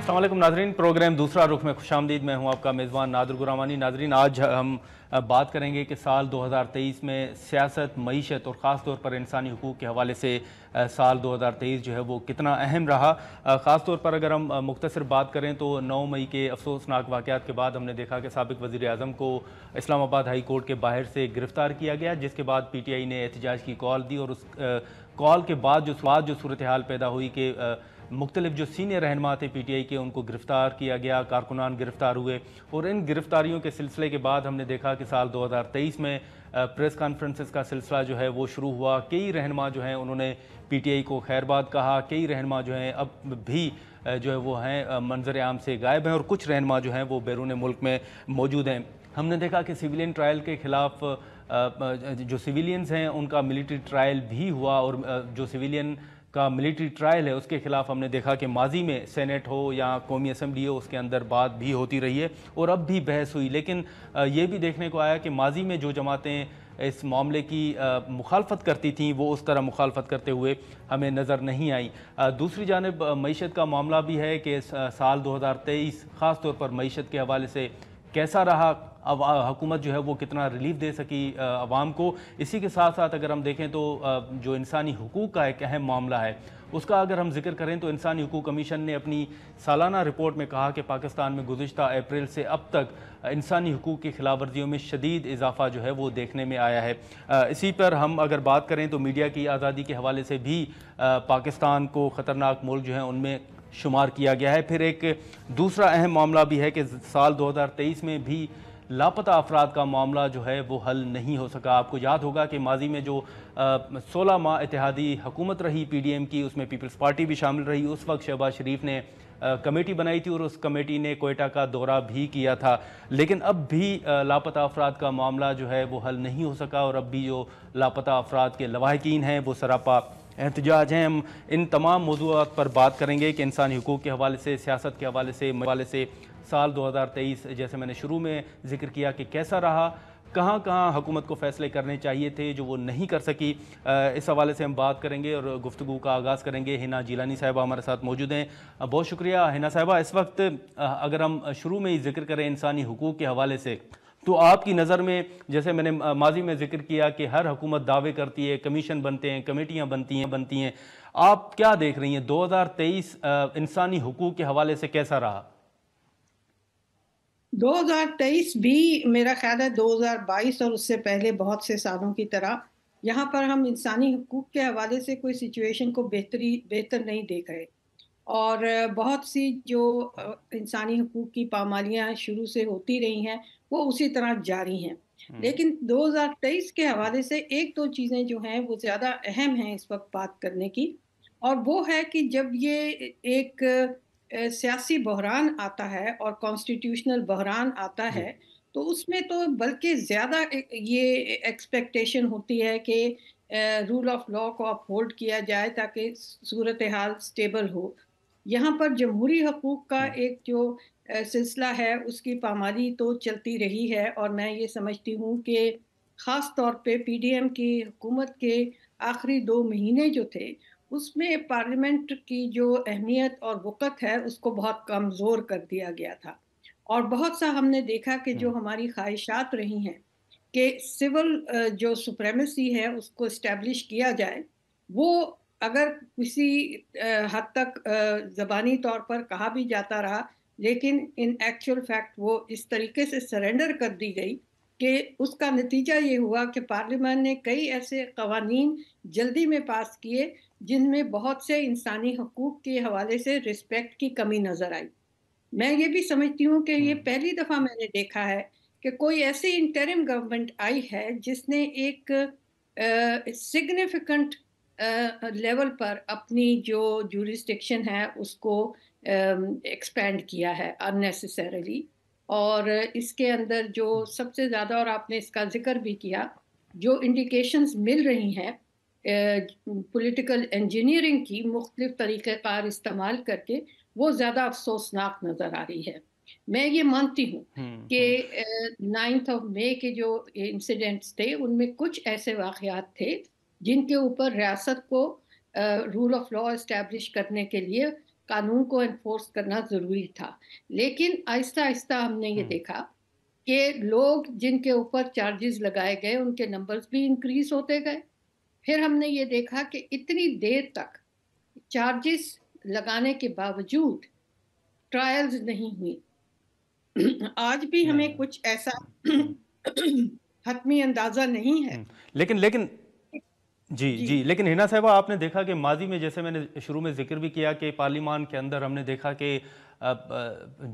अस्सलाम वालेकुम नाजरीन, प्रोग्राम दूसरा रुख में खुशामदीद। मैं हूं आपका मेज़बान नादिर गुरामानी। नाजरीन, आज हम बात करेंगे कि साल 2023 में सियासत, मईशत और ख़ास तौर पर इंसानी हुकूक़ के हवाले से साल 2023 जो है वो कितना अहम रहा। ख़ास तौर पर अगर हम मुख्तसर बात करें तो 9 मई के अफसोसनाक वाक़यात के बाद हमने देखा कि साबिक़ वज़ीर आज़म को इस्लामाबाद हाई कोर्ट के बाहर से गिरफ़्तार किया गया, जिसके बाद PTI ने एहतजाज की कॉल दी और उस कॉल के बाद जो सूरत हाल पैदा हुई कि मुख्तलिफ जो सीनियर रहनुमा थे PTI के, उनको गिरफ़्तार किया गया, कारकुनान गिरफ़्तार हुए। और इन गिरफ़्तारियों के सिलसिले के बाद हमने देखा कि साल 2023 में प्रेस कॉन्फ्रेंसेस का सिलसिला जो है वो शुरू हुआ। कई रहनुमा जो हैं उन्होंने PTI को खैरबाद कहा। कई रहनुमा जो हैं अब भी जो है वो हैं मंजर आम से गायब हैं और कुछ रहनुमा जो हैं वो बैरून मुल्क में मौजूद हैं। हमने देखा कि सिविलियन ट्रायल के ख़िलाफ़ जो सिविलियंस हैं उनका मिलिट्री ट्रायल भी हुआ और जो सिविलियन का मिलिट्री ट्रायल है उसके ख़िलाफ़ हमने देखा कि माजी में सेनेट हो या कौमी असम्बली हो, उसके अंदर बात भी होती रही है और अब भी बहस हुई। लेकिन ये भी देखने को आया कि माजी में जो जमातें इस मामले की मुखालफत करती थीं वो उस तरह मुखालफत करते हुए हमें नज़र नहीं आई। दूसरी जानिब मईशत का मामला भी है कि साल 2023 ख़ास तौर पर मईशत के हवाले से कैसा रहा, अब हुकूमत जो है वो कितना रिलीफ दे सकी आवाम को। इसी के साथ साथ अगर हम देखें तो जो इंसानी हुकूक़ का एक अहम मामला है उसका अगर हम जिक्र करें तो इंसानी हुकूक़ कमीशन ने अपनी सालाना रिपोर्ट में कहा कि पाकिस्तान में गुज़िश्ता अप्रैल से अब तक इंसानी हुकूक़ की खिलाफ वर्जियों में शदीद इजाफ़ा जो है वो देखने में आया है। इसी पर हम अगर बात करें तो मीडिया की आज़ादी के हवाले से भी पाकिस्तान को ख़तरनाक मुल्क जो है उनमें शुमार किया गया है। फिर एक दूसरा अहम मामला भी है कि साल 2023 में भी लापता अफराद का मामला जो है वो हल नहीं हो सका। आपको याद होगा कि माजी में जो 16 माह इत्तेहादी हुकूमत रही PDM की, उसमें पीपल्स पार्टी भी शामिल रही। उस वक्त शहबाज शरीफ ने कमेटी बनाई थी और उस कमेटी ने कोयटा का दौरा भी किया था, लेकिन अब भी लापता अफराद का मामला जो है वो हल नहीं हो सका और अब भी जो लापता अफराद के लवाहिकीन हैं वो सरापा एहतजाज हैं। हम इन तमाम मौज़ूआत पर बात करेंगे कि इंसानी हुकूक़ के हवाले से, सियासत के हवाले से साल 2023 जैसे मैंने शुरू में जिक्र किया कि कैसा रहा, कहाँ कहाँ हुकूमत को फ़ैसले करने चाहिए थे जो वो नहीं कर सकी। इस हवाले से हम बात करेंगे और गुफ्तगू का आगाज़ करेंगे। हिना जिलानी साहिबा हमारे साथ मौजूद हैं। बहुत शुक्रिया हिना साहिबा। इस वक्त अगर हम शुरू में ही जिक्र करें इंसानी हुकूक़ के हवाले से, तो आपकी नज़र में, जैसे मैंने माजी में जिक्र किया कि हर हुकूमत दावे करती है, कमीशन बनते हैं, कमेटियाँ बनती हैं, आप क्या देख रही हैं 2023 इंसानी हुकूक़ के हवाले से कैसा रहा? 2023 भी मेरा ख्याल है 2022 और उससे पहले बहुत से सालों की तरह यहाँ पर हम इंसानी हुकूक के हवाले से कोई सिचुएशन को बेहतर नहीं देख रहे। और बहुत सी जो इंसानी हुकूक की पामालियाँ शुरू से होती रही हैं वो उसी तरह जारी हैं। लेकिन 2023 के हवाले से एक दो चीज़ें जो हैं वो ज़्यादा अहम हैं इस वक्त बात करने की, और वो है कि जब ये एक सियासी बहरान आता है और कॉन्स्टिट्यूशनल बहरान आता जी। है, तो उसमें तो बल्कि ज़्यादा ये एक्सपेक्टेशन होती है कि रूल ऑफ लॉ को अपहोल्ड किया जाए ताकि सूरत हाल स्टेबल हो। यहाँ पर जमहूरी हकूक़ का एक जो सिलसिला है उसकी पामाली तो चलती रही है, और मैं ये समझती हूँ कि ख़ास तौर पे PDM की हुकूमत के आखिरी 2 महीने जो थे उसमें पार्लियामेंट की जो अहमियत और वक़्त है उसको बहुत कमज़ोर कर दिया गया था। और बहुत सा हमने देखा कि जो हमारी ख्वाहिशात रही हैं कि सिविल जो सुप्रीमेसी है उसको एस्टैब्लिश किया जाए, वो अगर किसी हद तक ज़बानी तौर पर कहा भी जाता रहा, लेकिन इन एक्चुअल फैक्ट वो इस तरीके से सरेंडर कर दी गई कि उसका नतीजा ये हुआ कि पार्लियामेंट ने कई ऐसे क़वानीन जल्दी में पास किए जिनमें बहुत से इंसानी हकूक़ के हवाले से रिस्पेक्ट की कमी नज़र आई। मैं ये भी समझती हूँ कि ये पहली दफ़ा मैंने देखा है कि कोई ऐसी इंटरिम गवर्नमेंट आई है जिसने एक सिग्निफिकेंट लेवल पर अपनी जो जुरिस्डिक्शन है उसको एक्सपेंड किया है अननेसेसरीली। और इसके अंदर जो सबसे ज़्यादा, और आपने इसका ज़िक्र भी किया, जो इंडिकेशंस मिल रही हैं पॉलिटिकल इंजीनियरिंग की मुख्तलिफ तरीक़ेकार इस्तेमाल करके, वो ज़्यादा अफसोसनाक नज़र आ रही है। मैं ये मानती हूँ कि 9th ऑफ मई के जो इंसिडेंट्स थे उनमें कुछ ऐसे वाक़यात थे जिनके ऊपर रियासत को रूल ऑफ लॉ एस्टैब्लिश करने के लिए قانون کو انفورس کرنا ضروری تھا، لیکن آہستہ آہستہ ہم نے یہ دیکھا کہ لوگ جن کے اوپر چارجز لگائے گئے ان کے نمبرز بھی انکریز ہوتے گئے. پھر ہم نے یہ دیکھا کہ اتنی دیر تک چارجز لگانے کے باوجود ٹرائلز نہیں ہوئی. آج بھی ہمیں کچھ ایسا حتمی اندازہ نہیں ہے. لیکن جی لیکن ہنا صاحبہ، آپ نے دیکھا کہ ماضی میں، جیسے میں نے شروع میں ذکر بھی کیا، کہ پارلیمان کے اندر ہم نے دیکھا کہ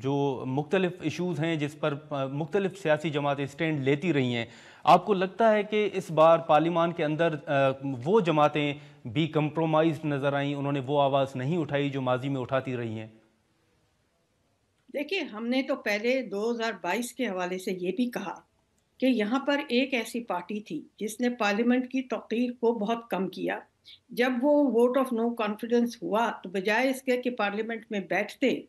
جو مختلف ایشوز ہیں جس پر مختلف سیاسی جماعتیں سٹینڈ لیتی رہی ہیں، آپ کو لگتا ہے کہ اس بار پارلیمان کے اندر وہ جماعتیں بھی کمپرومائز نظر آئیں، انہوں نے وہ آواز نہیں اٹھائی جو ماضی میں اٹھاتی رہی ہیں؟ دیکھیے، ہم نے تو پہلے 2022 کے حوالے سے یہ بھی کہا کہ یہاں پر ایک ایسی پارٹی تھی جس نے پارلیمنٹ کی توقیر کو بہت کم کیا. جب وہ ووٹ آف نو کانفیڈنس ہوا تو بجائے اس کے کہ پارلیمنٹ میں بیٹھتے،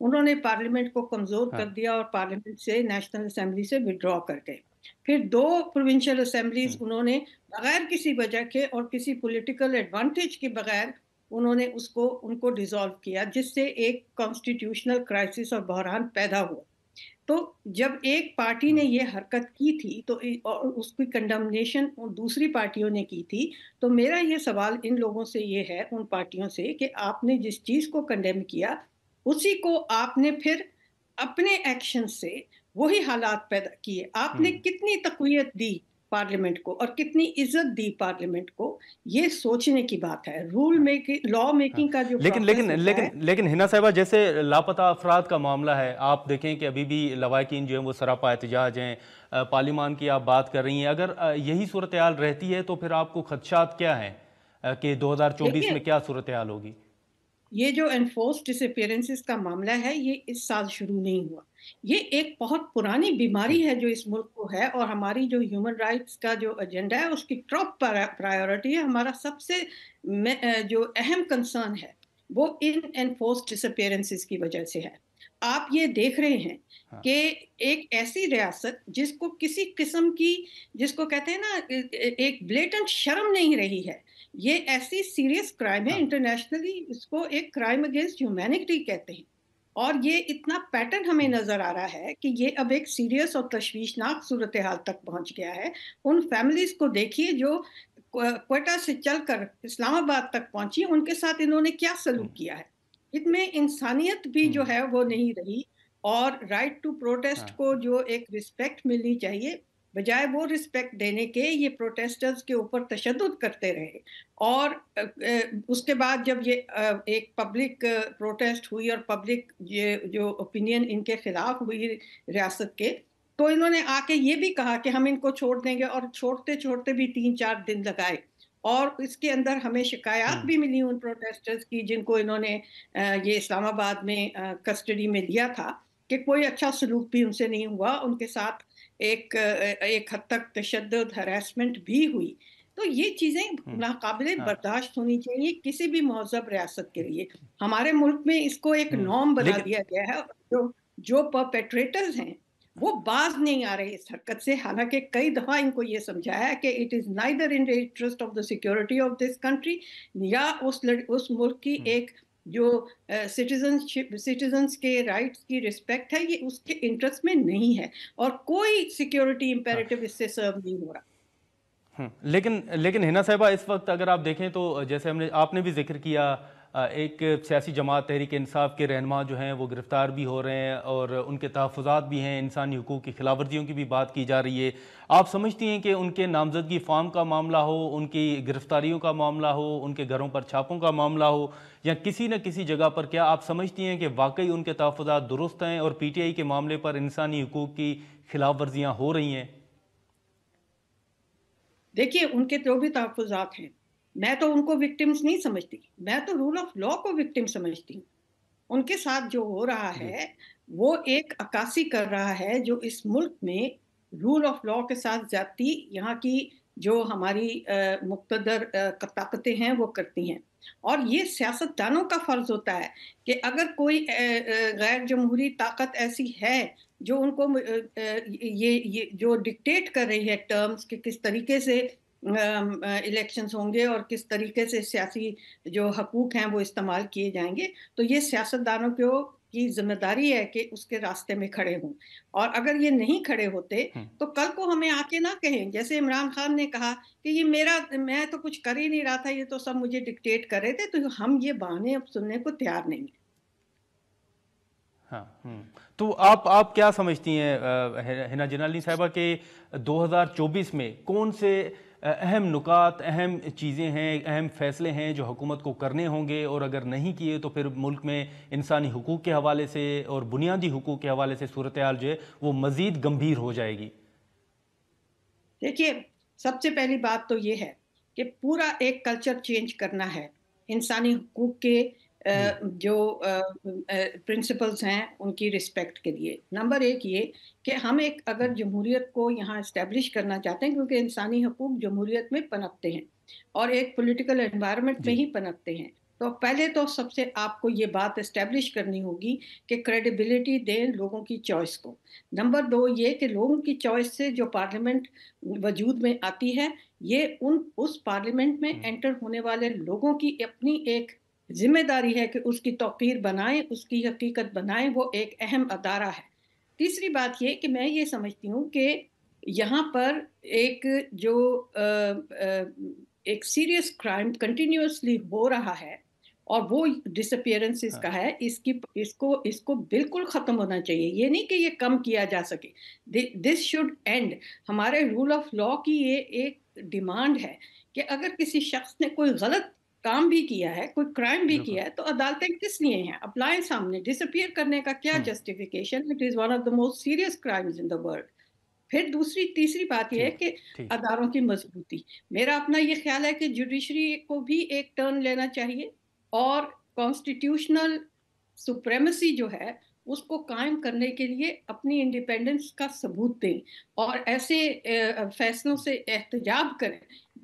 انہوں نے پارلیمنٹ کو کمزور کر دیا اور پارلیمنٹ سے، نیشنل اسمبلی سے وڈرا کر گئے. پھر 2 پروونشل اسمبلیز انہوں نے بغیر کسی وجہ کے اور کسی پولیٹیکل ایڈوانٹیج کے بغیر انہوں نے ان کو ڈیزالو کیا، جس سے ایک کانسٹیٹیوشنل کرائسس اور بحران پیدا ہوا. تو جب ایک پارٹی نے یہ حرکت کی تھی تو اور اس کی کنڈمنیشن دوسری پارٹیوں نے کی تھی، تو میرا یہ سوال ان لوگوں سے یہ ہے، ان پارٹیوں سے، کہ آپ نے جس چیز کو کنڈیم کیا اسی کو آپ نے پھر اپنے ایکشن سے وہی حالات پیدا کیے. آپ نے کتنی تقویت دی پارلیمنٹ کو اور کتنی عزت دی پارلیمنٹ کو، یہ سوچنے کی بات ہے. رول میکنگ، لا میکنگ کا جو لیکن پروسیس ہوتا ہے. لیکن ہنا صاحبہ، جیسے لاپتہ افراد کا معاملہ ہے، آپ دیکھیں کہ ابھی بھی لواحقین جو ہیں وہ سراپا احتجاج ہیں. پارلیمان کی آپ بات کر رہی ہیں، اگر یہی صورتحال رہتی ہے تو پھر آپ کو خدشات کیا ہیں کہ 2024 دیکھیے، میں کیا صورتحال ہوگی؟ یہ جو انفورس ڈس اپیرنسز کا معاملہ ہے، یہ اس سال شروع نہیں ہوا. یہ ایک بہت پرانی بیماری ہے جو اس ملک کو ہے، اور ہماری جو ہیومن رائٹس کا جو ایجنڈا ہے اس کی ٹاپ پرائیورٹی ہے. ہمارا سب سے جو اہم کنسرن ہے وہ ان انفورس ڈس اپیرنسز کی وجہ سے ہے. آپ یہ دیکھ رہے ہیں کہ ایک ایسی ریاست جس کو کسی قسم کی، جس کو کہتے ہیں نا، ایک بلیٹنٹ شرم نہیں رہی ہے. یہ ایسی سیریس کرائم ہے، انٹرنیشنلی اس کو ایک کرائم اگینسٹ ہیومینٹی کہتے ہیں. اور یہ اتنا پیٹرن ہمیں نظر آ رہا ہے کہ یہ اب ایک سیریس اور تشویشناک صورتحال تک پہنچ گیا ہے. ان فیملیز کو دیکھیے جو کوئٹہ سے چل کر اسلام آباد تک پہنچی، ان کے ساتھ انہوں نے کیا سلوک کیا ہے. ان میں انسانیت بھی جو ہے وہ نہیں رہی. اور رائٹ ٹو پروٹیسٹ کو جو ایک رسپیکٹ ملنی چاہیے، بجائے وہ رسپیکٹ دینے کے یہ پروٹیسٹرز کے اوپر تشدد کرتے رہے. اور اس کے بعد جب یہ ایک پبلک پروٹیسٹ ہوئی اور پبلک جو اوپینین ان کے خلاف ہوئی ریاست کے، تو انہوں نے آ کے یہ بھی کہا کہ ہم ان کو چھوڑ دیں گے، اور چھوڑتے چھوڑتے بھی 3-4 دن لگائے. اور اس کے اندر ہمیں شکایات بھی ملی ان پروٹیسٹرز کی جن کو انہوں نے یہ اسلام آباد میں کسٹڈی میں لیا تھا، کہ کوئی اچھا سلوک بھی ان سے نہیں ہوا. ان کے ساتھ ایک حد تک تشدد، ہراسمنٹ بھی ہوئی. تو یہ چیزیں ناقابل برداشت ہونی چاہیے کسی بھی مہذب ریاست کے لیے. ہمارے ملک میں اس کو ایک نارم بنا لیکن دیا گیا ہے. جو پرپیٹریٹرز ہیں وہ باز نہیں آ رہے اس حرکت سے، حالانکہ کئی دفعہ ان کو یہ سمجھایا کہ it is neither in the interest of the security of this country, یا اس ملک کی ایک جو سٹیزنز کے رائٹس کی رسپیکٹ ہے، یہ اس کے انٹرسٹ میں نہیں ہے. اور کوئی سیکورٹی امپیریٹو اس سے سرو نہیں ہو رہا. لیکن ہنا صاحبہ، اس وقت اگر آپ دیکھیں تو جیسے آپ نے بھی ذکر کیا، ایک سیاسی جماعت تحریک انصاف کے رہنما جو ہیں وہ گرفتار بھی ہو رہے ہیں اور ان کے تحفظات بھی ہیں، انسانی حقوق کی خلاف ورزیوں کی بھی بات کی جا رہی ہے. آپ سمجھتی ہیں کہ ان کے نامزدگی فارم کا معاملہ ہو، ان کی گرفتاریوں کا معاملہ ہو، ان کے گھروں پر چھاپوں کا معاملہ ہو، یا کسی نہ کسی جگہ پر، کیا آپ سمجھتی ہیں کہ واقعی ان کے تحفظات درست ہیں اور پی ٹی آئی کے معاملے پر انسانی حقوق کی خلاف ورزیاں ہو رہی ہیں؟ دیکھیے، ان کے جو بھی تحفظات ہیں، میں تو ان کو وکٹمز نہیں سمجھتی، میں تو رول آف لا کو وکٹم سمجھتی ہوں. ان کے ساتھ جو ہو رہا ہے وہ ایک عکاسی کر رہا ہے جو اس ملک میں رول آف لا کے ساتھ زیادتی یہاں کی جو ہماری مقتدر طاقتیں ہیں وہ کرتی ہیں. اور یہ سیاستدانوں کا فرض ہوتا ہے کہ اگر کوئی غیر جمہوری طاقت ایسی ہے جو ان کو یہ جو ڈکٹیٹ کر رہی ہے ٹرمز کہ کس طریقے سے इलेक्शंस होंगे और किस तरीके से सियासी जो हकूक हैं वो इस्तेमाल किए जाएंगे, तो ये सियासतदानों की जिम्मेदारी है कि उसके रास्ते में खड़े हों। और अगर ये नहीं खड़े होते तो कल को हमें आके ना कहें, जैसे इमरान खान ने कहा कि ये मैं तो कुछ कर ही नहीं रहा था, ये तो सब मुझे डिक्टेट कर रहे थे, तो हम ये बहाने अब सुनने को तैयार नहीं है। हाँ। तो आप क्या समझती हैं हिना जिलानी साहिबा के 2024 में कौन से अहम नुकात, अहम चीज़ें हैं, अहम फैसले हैं जो हुकूमत को करने होंगे, और अगर नहीं किए तो फिर मुल्क में इंसानी हुकूक के हवाले से और बुनियादी हुकूक के हवाले से सूरत हाल जो है वो मज़ीद गंभीर हो जाएगी? देखिए, सबसे पहली बात तो ये है कि पूरा एक कल्चर चेंज करना है। इंसानी हुकूक के जो प्रिंसिपल्स हैं उनकी रिस्पेक्ट के लिए। नंबर एक ये कि हम एक अगर जमहूरियत को यहाँ इस्टेब्लिश करना चाहते हैं, क्योंकि इंसानी हुकूक जमहूरियत में पनपते हैं और एक पॉलिटिकल एनवायरनमेंट में जी। ही पनपते हैं, तो पहले तो सबसे आपको ये बात एस्टेब्लिश करनी होगी कि क्रेडिबिलिटी दें लोगों की चॉइस को। नंबर दो ये कि लोगों की चॉइस से जो पार्लियामेंट वजूद में आती है, ये उस पार्लियामेंट में एंटर होने वाले लोगों की अपनी एक जिम्मेदारी है कि उसकी तौकीर बनाएं, उसकी हकीकत बनाएं, वो एक अहम अदारा है। तीसरी बात ये कि मैं ये समझती हूँ कि यहाँ पर एक जो एक सीरियस क्राइम कंटिन्यूअसली हो रहा है और वो डिसअपियरेंसेस का है, इसको बिल्कुल खत्म होना चाहिए। ये नहीं कि ये कम किया जा सके, दिस शुड एंड। हमारे रूल ऑफ लॉ की ये एक डिमांड है कि अगर किसी शख्स ने कोई गलत काम भी किया है, कोई क्राइम भी किया है, तो अदालतें किस लिए हैं? अप्लाई सामने। डिसअपियर करने का क्या justification? It is one of the most serious crimes in the world. फिर तीसरी बात यह है कि ठीक। अदारों की मजबूती। मेरा अपना ये ख्याल है कि जुडिशरी को भी एक टर्न लेना चाहिए और कॉन्स्टिट्यूशनल सुप्रेमेसी जो है उसको कायम करने के लिए अपनी इंडिपेंडेंस का सबूत दें और ऐसे फैसलों से एहतजाब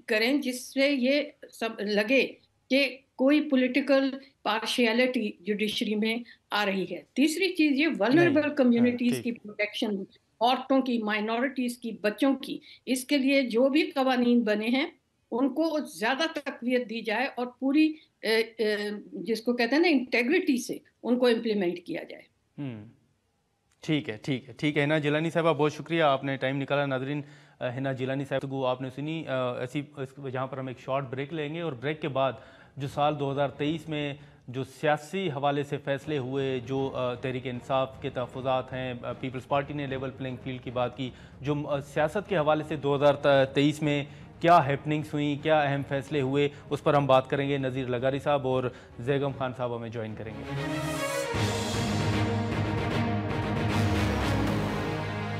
करें जिससे ये सब लगे कि कोई पॉलिटिकल पार्शियलिटी जुडिशरी में आ रही है। तीसरी चीज ये नहीं। वल्नरेबल कम्युनिटीज की ठीक। प्रोटेक्शन, औरतों की, माइनॉरिटीज की, बच्चों की, इसके लिए जो भी कवानीन बने हैं उनको ज्यादा तकवीत दी जाए और पूरी जिसको कहते हैं ना इंटेग्रिटी से उनको इम्प्लीमेंट किया जाए। ठीक है हिना जिलानी साहबा, बहुत शुक्रिया, आपने टाइम निकाला। नाजरीन, हिना जिलानी साहब को आपने सुनी। ऐसी जहाँ पर हम एक शॉर्ट ब्रेक लेंगे और ब्रेक के बाद जो साल 2023 में जो सियासी हवाले से फ़ैसले हुए, जो तहरीक इंसाफ के तहफ़्फ़ुज़ात हैं, पीपल्स पार्टी ने लेवल प्लेइंग फील्ड की बात की, जो सियासत के हवाले से 2023 में क्या हैपनिंग्स हुई, क्या अहम फ़ैसले हुए, उस पर हम बात करेंगे। नज़ीर लगारी साहब और ज़ैगम खान साहब हमें ज्वाइन करेंगे।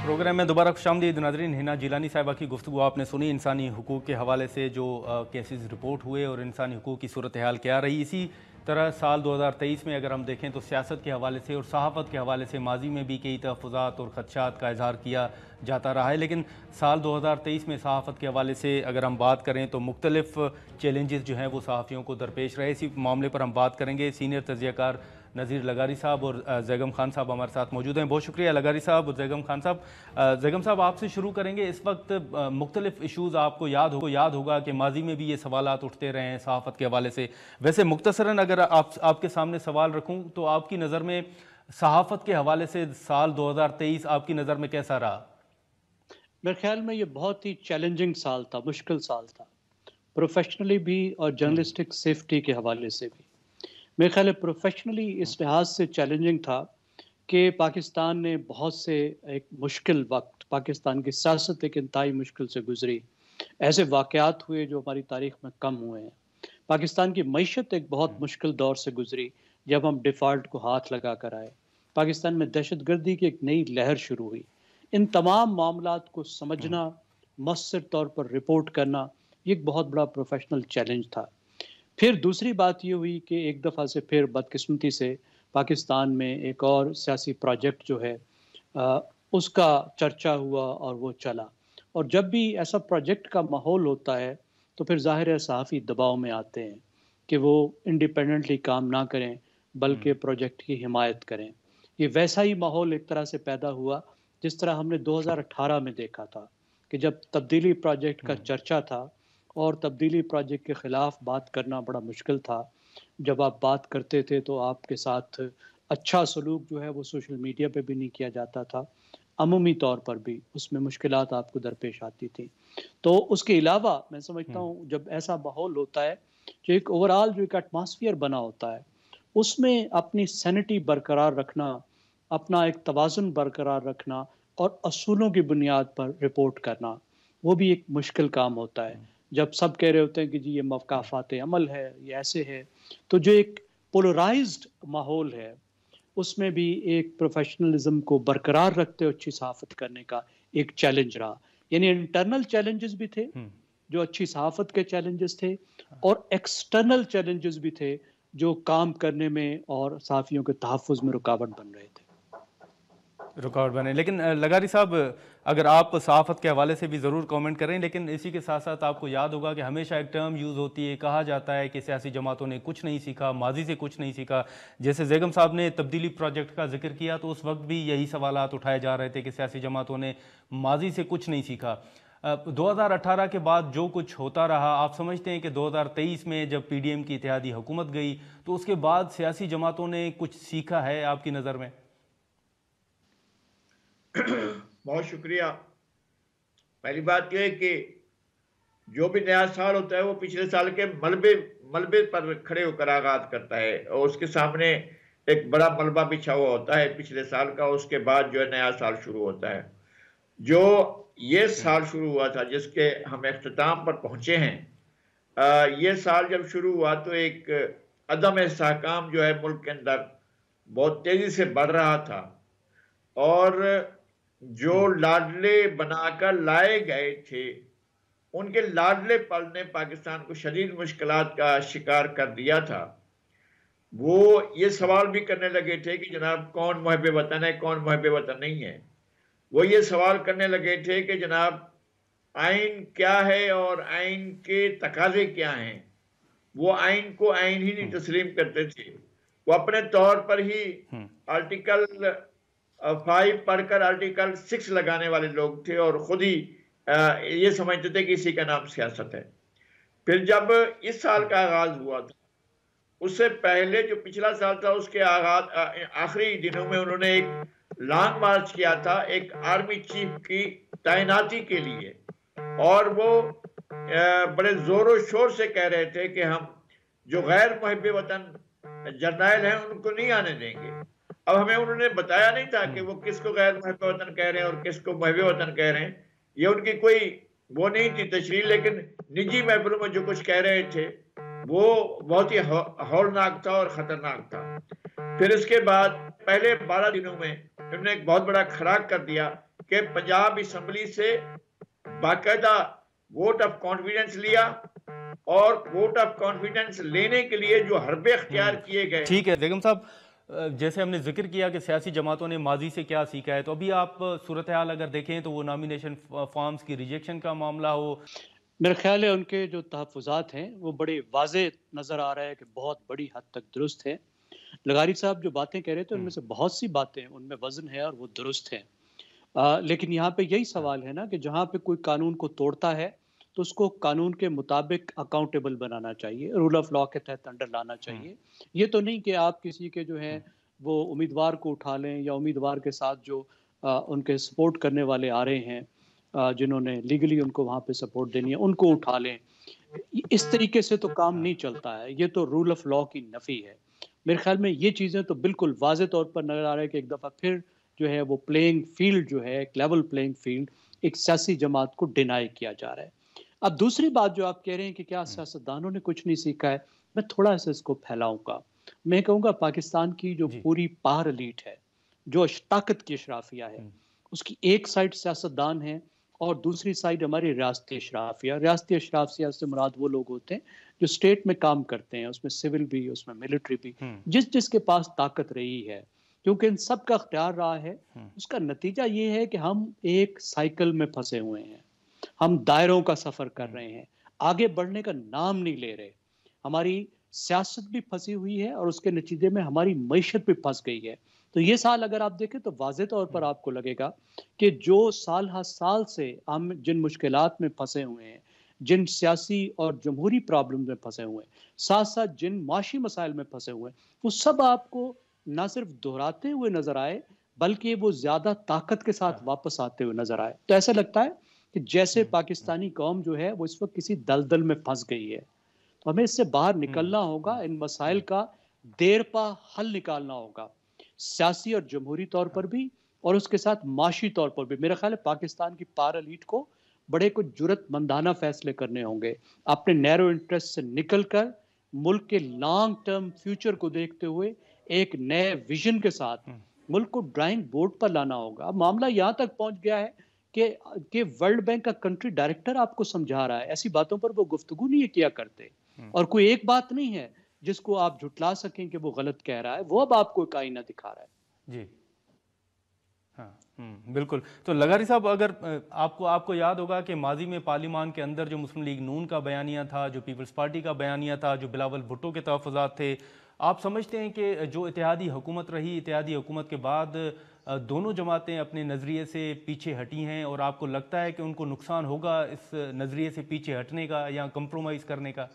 प्रोग्राम में दोबारा खुशामदीद। नाज़रीन, हिना जिलानी साहिबा की गुफ्तगू आपने सुनी। इंसानी हुकूक के हवाले से जो केसेस रिपोर्ट हुए और इंसानी हुकूक की सूरत हाल क्या रही। इसी तरह साल 2023 में अगर हम देखें तो सियासत के हवाले से और सहाफ़त के हवाले से माजी में भी कई तहफ़्फ़ुज़ात और ख़दशात का इज़हार किया जाता रहा है, लेकिन साल 2023 में सहाफ़त के हवाले से अगर हम बात करें तो मुख्तलिफ़ चैलेंजेस जो हैं वो सहाफ़ियों को दरपेश रहे। इसी मामले पर हम बात करेंगे। सीनियर तज्ज़ियाकार नज़ीर लगारी साहब और ज़ैगम खान साहब हमारे साथ मौजूद हैं। बहुत शुक्रिया लगारी साहब और ज़ैगम खान साहब। ज़ैगम साहब, आपसे शुरू करेंगे। इस वक्त मुख्तलिफ़ इशूज़ आपको याद होगा कि माजी में भी ये सवालात उठते रहे हैं सहाफ़त के हवाले से। वैसे मुख्तसरन अगर आपके सामने सवाल रखूँ तो आपकी नज़र में सहाफ़त के हवाले से साल 2023 आपकी नज़र में कैसा रहा? मेरे ख्याल में ये बहुत ही चैलेंजिंग साल था, मुश्किल साल था, प्रोफेशनली भी और जर्नलिस्टिक सेफ्टी के हवाले से भी। मेरे ख्याल है प्रोफेशनली इस लिहाज से चैलेंजिंग था कि पाकिस्तान ने बहुत से एक मुश्किल वक्त, पाकिस्तान की सियासत एक इंतहाई मुश्किल से गुजरी। ऐसे वाक़यात हुए जो हमारी तारीख में कम हुए हैं। पाकिस्तान की मईशत एक बहुत मुश्किल दौर से गुजरी जब हम डिफ़ॉल्ट को हाथ लगा कर आए। पाकिस्तान में दहशतगर्दी की एक नई लहर शुरू हुई। इन तमाम मामलात को समझना, मौसर तौर पर रिपोर्ट करना, ये एक बहुत बड़ा प्रोफेशनल चैलेंज था। फिर दूसरी बात ये हुई कि एक दफ़ा से फिर बदकिस्मती से पाकिस्तान में एक और सियासी प्रोजेक्ट जो है उसका चर्चा हुआ और वो चला। और जब भी ऐसा प्रोजेक्ट का माहौल होता है तो फिर ज़ाहिर है सहाफ़ी दबाव में आते हैं कि वो इंडिपेंडेंटली काम ना करें बल्कि प्रोजेक्ट की हिमायत करें। ये वैसा ही माहौल एक तरह से पैदा हुआ जिस तरह हमने 2018 में देखा था कि जब तब्दीली प्रोजेक्ट का चर्चा था اور تبدیلی پروجیکٹ کے خلاف بات کرنا بڑا مشکل تھا. جب آپ بات کرتے تھے تو آپ کے ساتھ اچھا سلوک جو ہے وہ سوشل میڈیا پہ بھی نہیں کیا جاتا تھا، عمومی طور پر بھی اس میں مشکلات آپ کو درپیش آتی تھیں. تو اس کے علاوہ میں سمجھتا ہوں جب ایسا ماحول ہوتا ہے جو ایک اوورآل جو ایک ایٹماسفیئر بنا ہوتا ہے اس میں اپنی سینٹی برقرار رکھنا، اپنا ایک توازن برقرار رکھنا اور اصولوں کی بنیاد پر رپورٹ کرنا وہ بھی ایک مشکل کام ہوتا ہے. جب سب کہہ رہے ہوتے ہیں کہ جی یہ مکافات عمل ہے، یہ ایسے ہے، تو جو ایک پولرائزڈ ماحول ہے اس میں بھی ایک پروفیشنلزم کو برقرار رکھتے ہوئے اچھی صحافت کرنے کا ایک چیلنج رہا. یعنی انٹرنل چیلنجز بھی تھے جو اچھی صحافت کے چیلنجز تھے، اور ایکسٹرنل چیلنجز بھی تھے جو کام کرنے میں اور صحافیوں کے تحفظ میں رکاوٹ بن رہے تھے. رکاوٹ بنے. لیکن لغاری صاحب اگر آپ صحافت کے حوالے سے بھی ضرور کومنٹ کریں، لیکن اسی کے ساتھ ساتھ آپ کو یاد ہوگا کہ ہمیشہ ایک ٹرم یوز ہوتی ہے، کہا جاتا ہے کہ سیاسی جماعتوں نے کچھ نہیں سیکھا، ماضی سے کچھ نہیں سیکھا. جیسے بیگم صاحب نے تبدیلی پروجیکٹ کا ذکر کیا تو اس وقت بھی یہی سوالات اٹھائے جا رہے تھے کہ سیاسی جماعتوں نے ماضی سے کچھ نہیں سیکھا. 2018 کے بعد جو کچھ ہوتا رہا، آپ سمجھتے ہیں کہ 2023 میں جب پی ڈی ایم کی اتحادی حکومت گئی تو اس کے بعد سیاسی جماعتوں نے کچھ سیکھا ہے آپ کی نظر میں؟ بہت شکریہ. پہلی بات یہ ہے کہ جو بھی نیا سال ہوتا ہے وہ پچھلے سال کے ملبے پر کھڑے ہو کر آغاز کرتا ہے، اور اس کے سامنے ایک بڑا ملبہ بچھا ہوا ہوتا ہے پچھلے سال کا. اس کے بعد جو ہے نیا سال شروع ہوتا ہے. جو یہ سال شروع ہوا تھا جس کے ہم اختتام پر پہنچے ہیں، یہ سال جب شروع ہوا تو ایک عدم استحکام جو ہے ملک کے اندر بہت تیزی سے بڑھ رہا تھا، اور جو لاڈلے بنا کر لائے گئے تھے ان کے لاڈلے پل نے پاکستان کو شدید مشکلات کا شکار کر دیا تھا. وہ یہ سوال بھی کرنے لگے تھے کہ جناب کون محب وطن ہے، کون محب وطن نہیں ہے. وہ یہ سوال کرنے لگے تھے کہ جناب آئین کیا ہے اور آئین کے تقاضے کیا ہیں. وہ آئین کو آئین ہی نہیں تسلیم کرتے تھے. وہ اپنے طور پر ہی آرٹیکل 5 پڑھ کر آرٹیکل 6 لگانے والے لوگ تھے، اور خود ہی یہ سمجھتے تھے کہ اسی کا نام سیاست ہے. پھر جب اس سال کا آغاز ہوا تھا، اس سے پہلے جو پچھلا سال تھا اس کے آخری دنوں میں انہوں نے ایک لانگ مارچ کیا تھا ایک آرمی چیف کی تعیناتی کے لیے، اور وہ بڑے زور و شور سے کہہ رہے تھے کہ ہم جو غیر محب وطن جرنیل ہیں ان کو نہیں آنے دیں گے. اب ہمیں انہوں نے بتایا نہیں تھا کہ وہ کس کو غیر محب وطن کہہ رہے ہیں اور کس کو محب وطن کہہ رہے ہیں. یہ ان کی کوئی وہ نہیں تھی تشریح، لیکن نجی محفلوں میں جو کچھ کہہ رہے تھے وہ بہت ہی ہولناک تھا اور خطرناک تھا. پھر اس کے بعد پہلے 12 دنوں میں انہوں نے ایک بہت بڑا کھڑاک کر دیا کہ پنجاب اسمبلی سے باقاعدہ ووٹ آف کانفیڈنس لیا، اور ووٹ آف کانفیڈنس لینے کے لیے جو حربے اختیار کیے گئے. ٹھیک ہے بیگم صاحب، جیسے ہم نے ذکر کیا کہ سیاسی جماعتوں نے ماضی سے کیا سیکھا ہے، تو ابھی آپ صورتحال اگر دیکھیں تو وہ نامینیشن فارمز کی ریجیکشن کا معاملہ ہو، میرا خیال ہے ان کے جو تحفظات ہیں وہ بڑے واضح نظر آ رہا ہے کہ بہت بڑی حد تک درست ہے. لغاری صاحب جو باتیں کہہ رہے تھے ان میں سے بہت سی باتیں ان میں وزن ہے اور وہ درست ہیں، لیکن یہاں پہ یہی سوال ہے نا کہ جہاں پہ کوئی قانون کو توڑتا ہے تو اس کو قانون کے مطابق اکاؤنٹیبل بنانا چاہیے، رول آف لا کے تحت انڈر لانا چاہیے. یہ تو نہیں کہ آپ کسی کے جو ہیں وہ امیدوار کو اٹھا لیں، یا امیدوار کے ساتھ جو ان کے سپورٹ کرنے والے آ رہے ہیں جنہوں نے لیگلی ان کو وہاں پہ سپورٹ دینی ہے ان کو اٹھا لیں. اس طریقے سے تو کام نہیں چلتا ہے، یہ تو رول آف لا کی نفی ہے. میرے خیال میں یہ چیزیں تو بالکل واضح طور پر نظر آ رہا ہے کہ ایک دفعہ پھر جو ہے وہ پلینگ فیلڈ جو ہے ایک لیول پلینگ فیلڈ ایک سیاسی جماعت کو ڈینائی کیا جا رہا ہے. اب دوسری بات جو آپ کہہ رہے ہیں کہ کیا سیاستدانوں نے کچھ نہیں سیکھا ہے، میں تھوڑا سا اس کو پھیلاؤں گا. میں کہوں گا پاکستان کی جو پوری پار الیٹ ہے، جو طاقت کی اشرافیہ ہے، اس کی ایک سائڈ سیاستدان ہے اور دوسری سائڈ ہماری ریاستی اشرافیہ. ریاستی اشرافیہ سے مراد وہ لوگ ہوتے ہیں جو اسٹیٹ میں کام کرتے ہیں، اس میں سول بھی، اس میں ملٹری بھی، جس کے پاس طاقت رہی ہے. کیونکہ ان سب کا اختیار رہا ہے، اس کا نتیجہ یہ ہے کہ ہم ایک سائیکل میں پھنسے ہوئے ہیں، ہم دائروں کا سفر کر رہے ہیں، آگے بڑھنے کا نام نہیں لے رہے. ہماری سیاست بھی پھنسی ہوئی ہے اور اس کے نتیجے میں ہماری معیشت بھی پھنس گئی ہے. تو یہ سال اگر آپ دیکھیں تو واضح طور پر آپ کو لگے گا کہ جو سال ہر سال سے ہم جن مشکلات میں پھنسے ہوئے ہیں، جن سیاسی اور جمہوری پرابلم میں پھنسے ہوئے ہیں، ساتھ ساتھ جن معاشی مسائل میں پھنسے ہوئے ہیں، وہ سب آپ کو نہ صرف دہراتے ہوئے نظر آئے بلکہ وہ زیادہ طاقت کے ساتھ واپس آتے ہوئے نظر آئے. تو ایسا لگتا ہے کہ جیسے پاکستانی قوم جو ہے وہ اس وقت کسی دلدل میں پھنس گئی ہے. تو ہمیں اس سے باہر نکلنا ہوگا، ان مسائل کا دیر پا حل نکالنا ہوگا، سیاسی اور جمہوری طور پر بھی اور اس کے ساتھ معاشی طور پر بھی. میرا خیال ہے پاکستان کی پاور ایلیٹ کو بڑے کچھ جرت مندانہ فیصلے کرنے ہوں گے، اپنے نیرو انٹرسٹ سے نکل کر ملک کے لانگ ٹرم فیوچر کو دیکھتے ہوئے ایک نئے ویژن کے ساتھ ملک کو ڈرائنگ بورڈ پر لانا ہوگا. اب معاملہ یہاں تک پہنچ گیا ہے کہ ورلڈ بینک کا کنٹری ڈائریکٹر آپ کو سمجھا رہا ہے، ایسی باتوں پر وہ گفتگو نہیں کیا کرتے، اور کوئی ایک بات نہیں ہے جس کو آپ جھٹلا سکیں کہ وہ غلط کہہ رہا ہے، وہ اب آپ کو ایک آئینہ دکھا رہا ہے. جی ہاں بالکل. تو لغاری صاحب، اگر آپ کو یاد ہوگا کہ ماضی میں پارلیمان کے اندر جو مسلم لیگ نون کا بیانیہ تھا، جو پیپلز پارٹی کا بیانیہ تھا، جو بلاول بھٹو کے تحفظات تھے، آپ سمجھتے ہیں کہ جو اتحادی حکومت رہی، اتحادی حکومت کے بعد دونوں جماعتیں اپنے نظریے سے پیچھے ہٹی ہیں، اور آپ کو لگتا ہے کہ ان کو نقصان ہوگا اس نظریے سے پیچھے ہٹنے کا یا کمپرومائز کرنے کا؟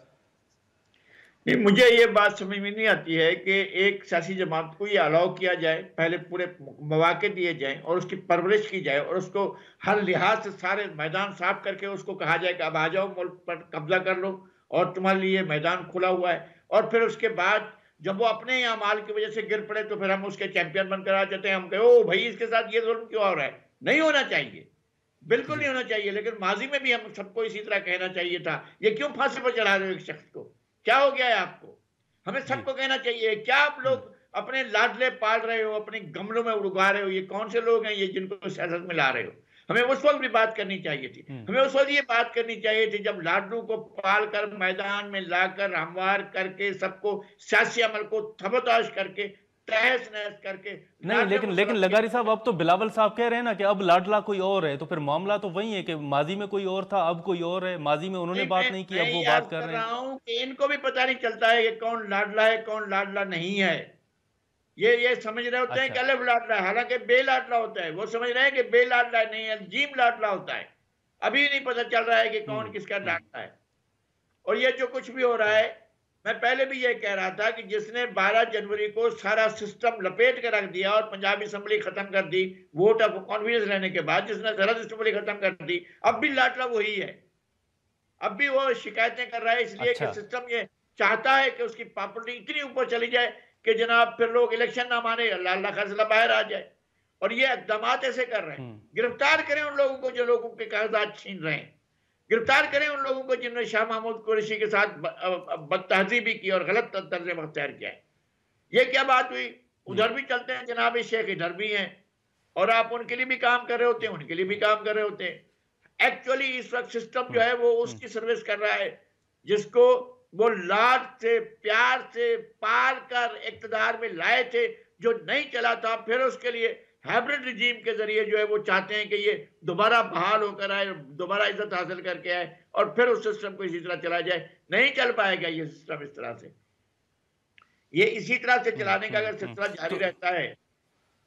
نہیں، مجھے یہ بات سمجھ میں نہیں آتی ہے کہ ایک سیاسی جماعت کو یہ الاؤ کیا جائے، پہلے پورے مواقع دیے جائیں اور اس کی پرورش کی جائے اور اس کو ہر لحاظ سے سارے میدان صاف کر کے اس کو کہا جائے کہ اب آ جاؤ ملک پر قبضہ کر لو اور تمہارے لیے میدان کھلا ہوا ہے، اور پھر اس کے بعد جب وہ اپنے ہی اعمال کی وجہ سے گر پڑے تو پھر ہم اس کے چیمپئن بن کر آ جاتے ہیں، ہم کہے او بھائی اس کے ساتھ یہ ظلم کیوں ہو رہا ہے. نہیں ہونا چاہیے، بالکل نہیں ہونا چاہیے. لیکن ماضی میں بھی ہم سب کو اسی طرح کہنا چاہیے تھا. یہ کیوں پھانسی پر چڑھا رہے ہو ایک شخص کو؟ کیا ہو گیا ہے آپ کو؟ ہمیں سب کو کہنا چاہیے، کیا آپ لوگ اپنے لاڈلے پال رہے ہو، اپنے گملوں میں اڑگا رہے ہو؟ یہ کون سے لوگ ہیں یہ جن کو سیاست میں لا رہے ہو؟ ہمیں اس وقت بھی بات کرنی چاہیے تھی. ہمیں اس وقت یہ بات کرنی چاہیے تھی جب لاڈلوں کو پال کر میدان میں لا کر ہموار کر کے سب کو سیاسی عمل کو تھبوتاش کر کے تہس نہس کر کے. نہیں، لیکن لغاری صاحب، اب تو بلاول صاحب کہہ رہے ہیں نا کہ اب لاڈلا کوئی اور ہے، تو پھر معاملہ تو وہی ہے کہ ماضی میں کوئی اور تھا، اب کوئی اور ہے. ماضی میں انہوں نے بات نہیں کی، اب وہ بات کر رہے ہیں. ہوں کہ ان کو بھی پتہ نہیں چلتا ہے کہ کون لاڈلا ہے کون لاڈلا نہیں ہے. یہ سمجھ رہے ہوتے ہیں کہ الف لاڈلا ہے، حالانکہ بے لاڈلا ہوتا ہے. وہ سمجھ رہے ہیں کہ بے لاڈلا نہیں ہے، جیم لاڈلا ہوتا ہے. ابھی نہیں پتہ چل رہا ہے کہ کون کس کا لاڈلا ہے. اور یہ جو کچھ بھی ہو رہا ہے، میں پہلے بھی یہ کہہ رہا تھا کہ جس نے 12 جنوری کو سارا سسٹم لپیٹ کر رکھ دیا اور پنجاب اسمبلی ختم کر دی ووٹ آف کانفیڈنس لینے کے بعد، جس نے سرحد اسمبلی ختم کر دی، اب بھی لاڈلا وہی ہے. اب بھی وہ شکایتیں کر رہا ہے اس لیے کہ سسٹم یہ چاہتا ہے کہ اس کی پاپولرٹی اتنی اوپر چلی جائے کہ جناب پھر لوگ الیکشن نہ مانے، اللہ فیصلہ باہر آ جائے. اور یہ اقدامات ایسے کر رہے ہیں. گرفتار کریں ان لوگوں کو جو لوگوں کے کاغذات چھین رہے ہیں، گرفتار کریں ان لوگوں کو جنہوں نے شاہ محمود قریشی کے ساتھ بد تہذیبی کی اور غلط طرز اختیار کیا ہے. یہ کیا بات ہوئی؟ ادھر بھی چلتے ہیں جناب شیخ، ادھر بھی ہیں، اور آپ ان کے لیے بھی کام کر رہے ہوتے ہیں، ان کے لیے بھی کام کر رہے ہوتے ہیں. ایکچولی اس وقت سسٹم جو ہے وہ اس کی سروس کر رہا ہے جس کو وہ لاڈ سے پیار سے پال کر اقتدار میں لائے تھے، جو نہیں چلا تھا. پھر اس کے لیے ہائبرڈ رجیم کے ذریعے جو ہے وہ چاہتے ہیں کہ یہ دوبارہ بحال ہو کر آئے، دوبارہ عزت حاصل کر کے آئے اور پھر اس سسٹم کو اسی طرح چلا جائے. نہیں چل پائے گا یہ سسٹم اس طرح سے. یہ اسی طرح سے چلانے کا اگر سلسلہ جاری رہتا ہے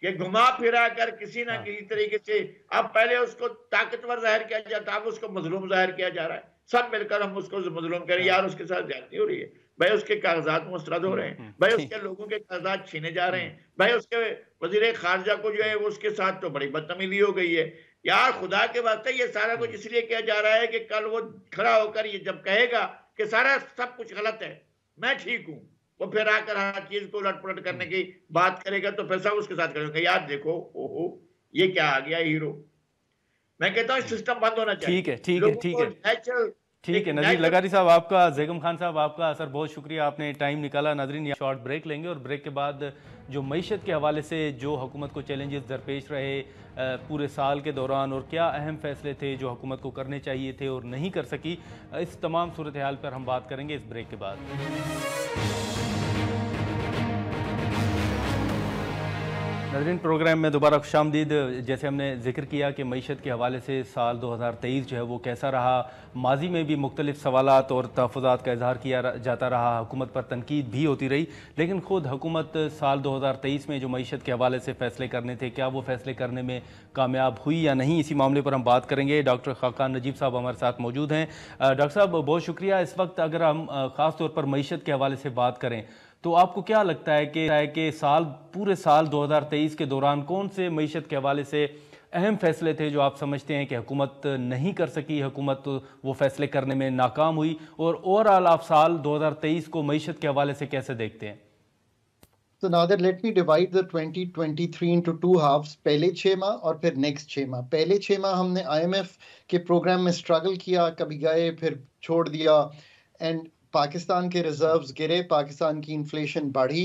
کہ گھما پھرا کر کسی نہ کسی طریقے سے، اب پہلے اس کو طاقتور ظاہر کیا جاتا، اب اس کو مظلوم ظاہر کیا جا رہا ہے. سب مل کر ہم اس کو مظلوم کریں، یار اس کے ساتھ زیادتی ہو رہی ہے، بھائی اس کے کاغذات مسترد ہو رہے ہیں، بھائی اس کے لوگوں کے کاغذات چھینے جا رہے ہیں، بھائی اس کے وزیر خارجہ کو جو ہے اس کے ساتھ تو بڑی بدتمیزی ہو گئی ہے. یار خدا کے واسطے یہ سارا کچھ اس لیے کیا جا رہا ہے کہ کل وہ کھڑا ہو کر یہ جب کہے گا کہ سارا سب کچھ غلط ہے، میں ٹھیک ہوں، وہ پھر آ کر ہر چیز کو الٹ پلٹ کرنے کی بات کرے گا تو پھر سب اس کے ساتھ کرے گا. یار دیکھو اوہو یہ کیا آ گیا ہیرو. میں کہتا ہوں سسٹم بند ہونا چاہیے. ٹھیک ہے نذیر لغاری صاحب، آپ کا، زیگم خان صاحب آپ کا سر بہت شکریہ، آپ نے ٹائم نکالا. ناظرین یہ شارٹ بریک لیں گے اور بریک کے بعد جو معیشت کے حوالے سے جو حکومت کو چیلنجز درپیش رہے پورے سال کے دوران اور کیا اہم فیصلے تھے جو حکومت کو کرنے چاہیے تھے اور نہیں کر سکی، اس تمام صورتحال پر ہم بات کریں گے اس بریک کے بعد. नाज़रीन, प्रोग्राम में दोबारा खुशामदीद। जैसे हमने जिक्र किया कि मईशत के हवाले से साल 2023 जो है वो कैसा रहा, माजी में भी मुख्तलिफ सवालात और तहफ़्फ़ुज़ात का इजहार किया जाता रहा, हुकूमत पर तनकीद भी होती रही, लेकिन ख़ुद हुकूमत साल 2023 में जो मईशत के हवाले से फ़ैसले करने थे, क्या वो फ़ैसले करने में कामयाब हुई या नहीं, इसी मामले पर हम बात करेंगे। डॉक्टर खाकान नजीब साहब हमारे साथ मौजूद हैं। डॉक्टर साहब, बहुत शुक्रिया। इस वक्त अगर हम ख़ास तौर पर मईशत के हवाले से बात करें तो आपको क्या लगता है कि पूरे साल 2023 के दौरान कौन से मईशत के हवाले से अहम फैसले थे जो आप समझते हैं कि हुकूमत नहीं कर सकी, हुकूमत वो फैसले करने में नाकाम हुई, और ओवरऑल आप साल 2023 को मईशत के हवाले से कैसे देखते हैं? So now that let me divide the 2023 into two halves. पहले 6 माह और फिर नेक्स्ट 6 माह। पहले 6 माह हमने IMF के प्रोग्राम में स्ट्रगल किया, कभी गए फिर छोड़ दिया, एंड पाकिस्तान के रिजर्व्स गिरे, पाकिस्तान की इन्फ्लेशन बढ़ी,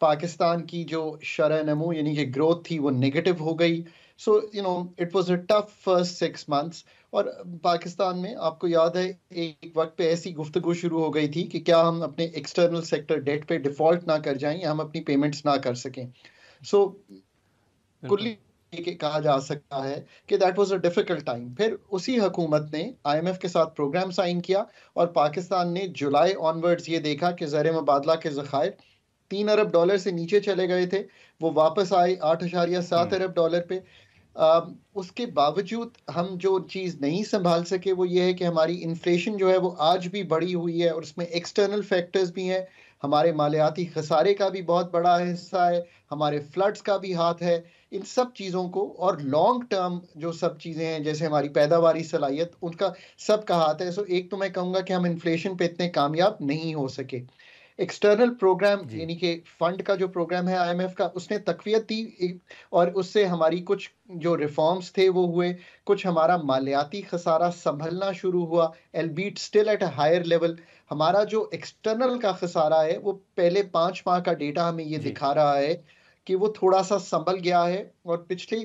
पाकिस्तान की जो शरह नमू यानी कि ग्रोथ थी वो नेगेटिव हो गई। So you know it was a tough first 6 months। और पाकिस्तान में आपको याद है एक वक्त पे ऐसी गुफ्तगू शुरू हो गई थी कि क्या हम अपने एक्सटर्नल सेक्टर डेट पे डिफॉल्ट ना कर जाएं या हम अपनी पेमेंट्स ना कर सकें। सो कुल्ली के कहा जा सकता है कि that was a difficult time. फिर उसी हुकूमत ने IMF के साथ प्रोग्राम साइन किया और पाकिस्तान ने जुलाई ऑनवर्ड्स ये देखा कि ज़र मुबादला के ज़खायर $3 अरब से नीचे चले गए थे, वो वापस आए $8.7 अरब पे। उसके बावजूद हम जो चीज़ नहीं संभाल सके वो ये है कि हमारी इन्फ्लेशन जो है वो आज भी बढ़ी हुई है, और उसमें एक्सटर्नल फैक्टर्स भी हैं। हमारे मालियाती खसारे का भी बहुत बड़ा हिस्सा है, हमारे फ्लड्स का भी हाथ है। इन सब चीज़ों को और लॉन्ग टर्म जो सब चीज़ें हैं जैसे हमारी पैदावारी सलाहियत, उनका सब का हाथ है। सो एक तो मैं कहूँगा कि हम इन्फ्लेशन पे इतने कामयाब नहीं हो सके। एक्सटर्नल प्रोग्राम यानी कि फंड का जो प्रोग्राम है IMF का, उसने तकवीत दी और उससे हमारी कुछ जो रिफॉर्म्स थे वो हुए, कुछ हमारा मालियाती खसारा संभलना शुरू हुआ, albeit still at a higher level. हमारा जो एक्सटर्नल का खसारा है वो पहले 5 माह का डेटा हमें ये दिखा रहा है कि वो थोड़ा सा संभल गया है, और पिछले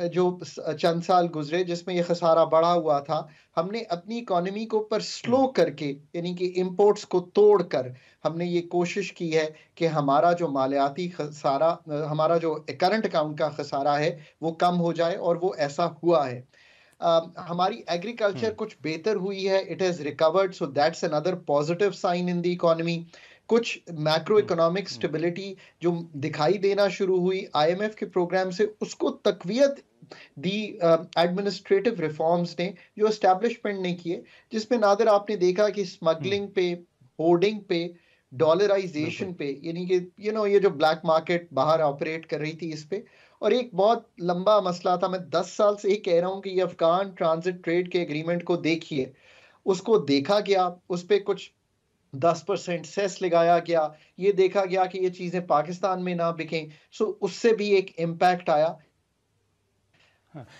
जो चंद साल गुजरे जिसमें ये खसारा बढ़ा हुआ था, हमने अपनी इकोनॉमी को पर स्लो करके यानी कि इंपोर्ट्स को तोड़कर हमने ये कोशिश की है कि हमारा जो मालियाती खसारा, हमारा जो करंट अकाउंट का खसारा है वो कम हो जाए, और वो ऐसा हुआ है। हमारी एग्रीकल्चर कुछ बेहतर हुई है, it has recovered, so that's another positive sign in the economy. कुछ मैक्रो इकोनॉमिक स्टेबिलिटी जो दिखाई देना शुरू हुई IMF के प्रोग्राम से, उसको तकवीत दी एडमिनिस्ट्रेटिव रिफॉर्म्स ने जो एस्टैब्लिशमेंट ने किए, जिसमें नादर आपने देखा कि स्मगलिंग पे, होर्डिंग पे, डॉलराइजेशन पे, यानी कि ये जो ब्लैक मार्केट बाहर ऑपरेट कर रही थी इस पे। और एक बहुत लंबा मसला था, मैं 10 साल से ही कह रहा हूँ कि ये अफगान ट्रांजिट ट्रेड के एग्रीमेंट को देखिए, उसको देखा गया, उस पर कुछ 10% सेस लगाया गया, ये देखा गया कि ये चीजें पाकिस्तान में ना बिकें, सो उससे भी एक इम्पैक्ट आया।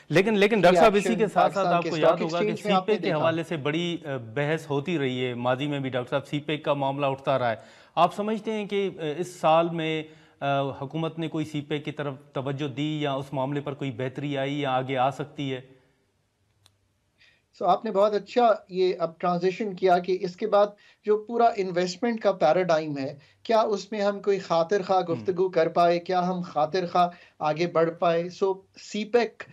लेकिन डॉक्टर साहब, इसी के साथ साथ आपको याद होगा कि सीपेक के हवाले से बड़ी बहस होती रही है, माजी में भी डॉक्टर साहब सीपेक का मामला उठता रहा है। आप समझते हैं कि इस साल में हुकूमत ने कोई सीपेक की तरफ तवज्जो दी, या उस मामले पर कोई बेहतरी आई, या आगे आ सकती है? सो आपने बहुत अच्छा ये अब ट्रांजिशन किया कि इसके बाद जो पूरा इन्वेस्टमेंट का पैराडाइम है, क्या उसमें हम कोई खातिर खा गुफ्तगू कर पाए, क्या हम खातिर खा आगे बढ़ पाए। सो सीपेक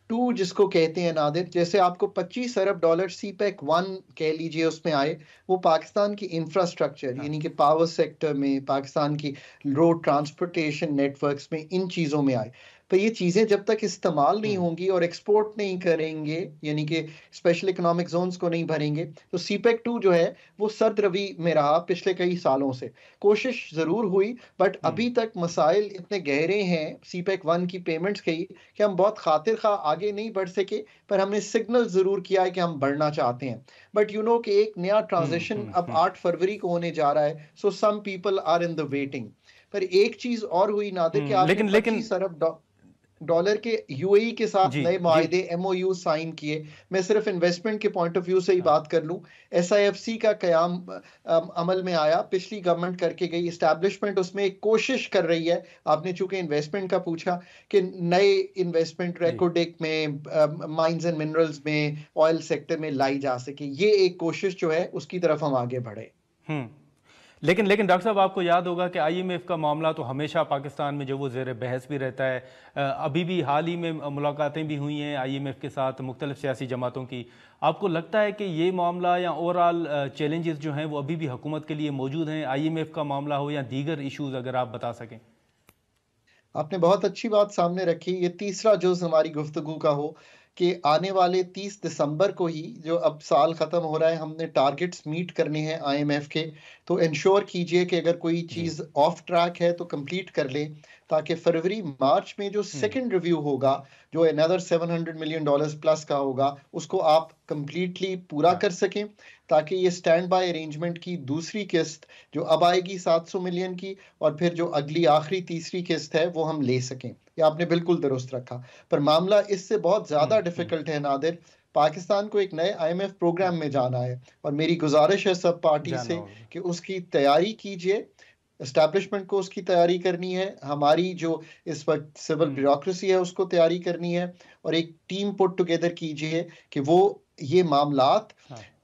2 जिसको कहते हैं नादिर, जैसे आपको $25 अरब सीपेक 1 कह लीजिए उसमें आए, वो पाकिस्तान की इंफ्रास्ट्रक्चर यानी कि पावर सेक्टर में, पाकिस्तान की रोड ट्रांसपोर्टेशन नेटवर्क्स में, इन चीज़ों में आए। तो ये चीज़ें जब तक इस्तेमाल नहीं होंगी और एक्सपोर्ट नहीं करेंगे, यानी कि स्पेशल इकोनॉमिक जोन्स को नहीं भरेंगे, तो सीपेक 2 जो है वो सर्द रवि में रहा पिछले कई सालों से। कोशिश ज़रूर हुई, बट अभी तक मसाइल इतने गहरे हैं सीपेक 1 की पेमेंट्स की कि हम बहुत खातिर खा आगे नहीं बढ़ सके, पर हमने सिग्नल ज़रूर किया है कि हम बढ़ना चाहते हैं। बट यू नो कि एक नया ट्रांजिशन अब 8 फरवरी को होने जा रहा है, so some people are in the waiting. पर एक चीज़ और हुई नादिर कि आपने $25 अरब के UAE के साथ नए मुआहदे MOU साइन किए। मैं सिर्फ इन्वेस्टमेंट के पॉइंट ऑफ व्यू से ही बात कर लूं, SIFC का कयाम अमल में आया, पिछली गवर्नमेंट करके गई, एस्टैब्लिशमेंट उसमें एक कोशिश कर रही है। आपने चूंकि इन्वेस्टमेंट का पूछा कि नए इन्वेस्टमेंट रेकोडेक में, माइंस एंड मिनरल्स में, ऑयल सेक्टर में लाई जा सके, ये एक कोशिश जो है उसकी तरफ हम आगे बढ़े। लेकिन डॉक्टर साहब, आपको याद होगा कि IMF का मामला तो हमेशा पाकिस्तान में जो वो ज़ेर बहस भी रहता है। अभी भी हाल ही में मुलाकातें भी हुई हैं IMF के साथ मुख्तलिफ सियासी जमातों की। आपको लगता है कि ये मामला या ओवरऑल चैलेंजेस जो हैं वो अभी भी हुकूमत के लिए मौजूद हैं, IMF का मामला हो या दीगर इशूज़, अगर आप बता सकें? आपने बहुत अच्छी बात सामने रखी। ये तीसरा जुज़ हमारी गुफ्तगू का हो कि आने वाले 30 दिसंबर को ही, जो अब साल ख़त्म हो रहा है, हमने टारगेट्स मीट करने हैं IMF के। तो इंश्योर कीजिए कि अगर कोई चीज़ ऑफ ट्रैक है तो कंप्लीट कर ले, ताकि फरवरी मार्च में जो सेकंड रिव्यू होगा, जो अनदर $700 मिलियन प्लस का होगा, उसको आप कंप्लीटली पूरा कर सकें, ताकि ये स्टैंड बाय अरेंजमेंट की दूसरी किस्त जो अब आएगी 700 मिलियन की, और फिर जो अगली आखिरी तीसरी किस्त है वो हम ले सकें। ये आपने बिल्कुल दुरुस्त रखा, पर मामला इससे बहुत ज़्यादा डिफिकल्ट है नादिर। पाकिस्तान को एक नए IMF प्रोग्राम में जाना है, और मेरी गुजारिश है सब पार्टी से कि उसकी तैयारी कीजिए। एस्टैब्लिशमेंट को उसकी तैयारी करनी है, हमारी जो इस वक्त सिविल ब्यूरोक्रेसी है उसको तैयारी करनी है, और एक टीम पुट टुगेदर कीजिए कि वो ये मामलात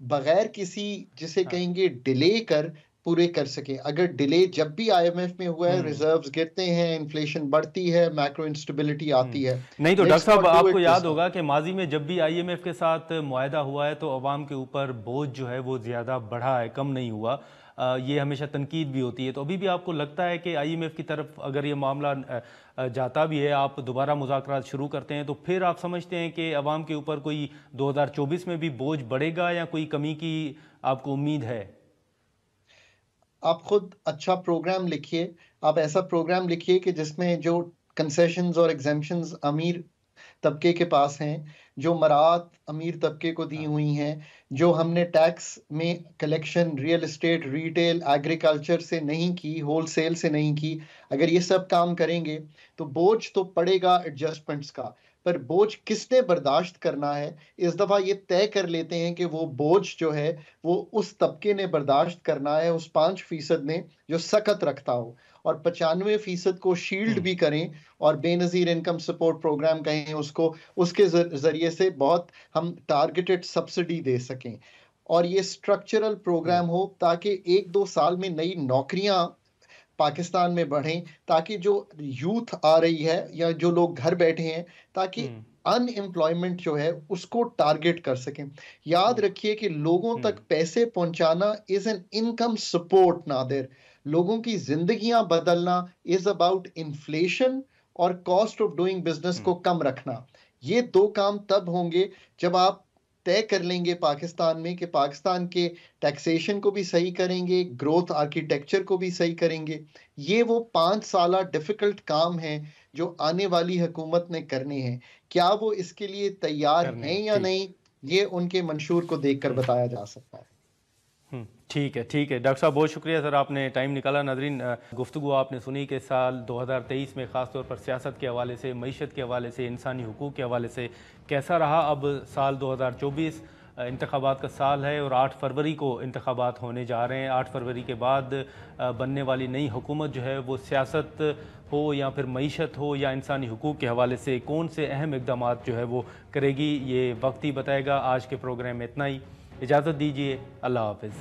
बगैर किसी, जिसे कहेंगे, डिले कर पूरे कर सके। अगर डिले जब भी IMF में हुआ है, रिजर्व्स गिरते हैं, इन्फ्लेशन बढ़ती है, मैक्रो इंस्टेबिलिटी आती है। नहीं तो डॉक्टर साहब, आपको याद होगा कि माजी में जब भी IMF के साथ मुआहदा हुआ है तो अवाम के ऊपर बोझ जो है वो ज़्यादा बढ़ा है, कम नहीं हुआ। ये हमेशा तनकीद भी होती है। तो अभी भी आपको लगता है कि IMF की तरफ अगर ये मामला जाता भी है, आप दोबारा मुज़ाकरात शुरू करते हैं, तो फिर आप समझते हैं कि अवाम के ऊपर कोई 2024 में भी बोझ बढ़ेगा या कोई कमी की आपको उम्मीद है? आप खुद अच्छा प्रोग्राम लिखिए। आप ऐसा प्रोग्राम लिखिए कि जिसमें जो कंसेशंस और एग्जेम्पशंस अमीर तबके के पास हैं, जो मराहत अमीर तबके को दी हुई हैं, जो हमने टैक्स में collection real estate, retail, agriculture से नहीं की, होलसेल से नहीं की, अगर ये सब काम करेंगे तो बोझ तो पड़ेगा एडजस्टमेंट्स का, पर बोझ किसने बर्दाश्त करना है, इस दफ़ा ये तय कर लेते हैं कि वो बोझ जो है वो उस तबके ने बर्दाश्त करना है, उस 5% ने जो सख्त रखता हो, और 95% को शील्ड भी करें, और बेनज़ीर इनकम सपोर्ट प्रोग्राम कहें उसको, उसके ज़रिए से बहुत हम टारगेटेड सब्सिडी दे सकें, और ये स्ट्रक्चरल प्रोग्राम हो ताकि 1-2 साल में नई नौकरियां पाकिस्तान में बढ़ें, ताकि जो यूथ आ रही है या जो लोग घर बैठे हैं, ताकि अनएम्प्लॉयमेंट जो है उसको टारगेट कर सकें। याद रखिए कि लोगों तक पैसे पहुंचाना is an income support Nadir. लोगों की जिंदगियां बदलना इज अबाउट इन्फ्लेशन और कॉस्ट ऑफ डूइंग बिजनेस को कम रखना। ये दो काम तब होंगे जब आप तय कर लेंगे पाकिस्तान में कि पाकिस्तान के टैक्सेशन को भी सही करेंगे, ग्रोथ आर्किटेक्चर को भी सही करेंगे। ये वो 5 साल डिफिकल्ट काम हैं जो आने वाली हुकूमत ने करने हैं। क्या वो इसके लिए तैयार हैं या नहीं, ये उनके मंशूर को देखकर बताया जा सकता है। ठीक है डॉक्टर साहब, बहुत शुक्रिया सर, आपने टाइम निकाला। नाज़रीन, गुफ्तगू आपने सुनी कि साल 2023 में ख़ास तौर पर सियासत के हवाले से, मईशत के हवाले से, इंसानी हुकूक़ के हवाले से कैसा रहा। अब साल 2024 इंतखाबात का साल है और 8 फरवरी को इंतखाबात होने जा रहे हैं। 8 फरवरी के बाद बनने वाली नई हुकूमत जो है वो सियासत हो या फिर मईशत हो या इंसानी हुकूक़ के हवाले से कौन से अहम इक़दाम जो है वो करेगी, ये वक्त ही बताएगा। आज के प्रोग्राम में इतना ही, इजाज़त दीजिए, अल्लाह हाफ़िज़।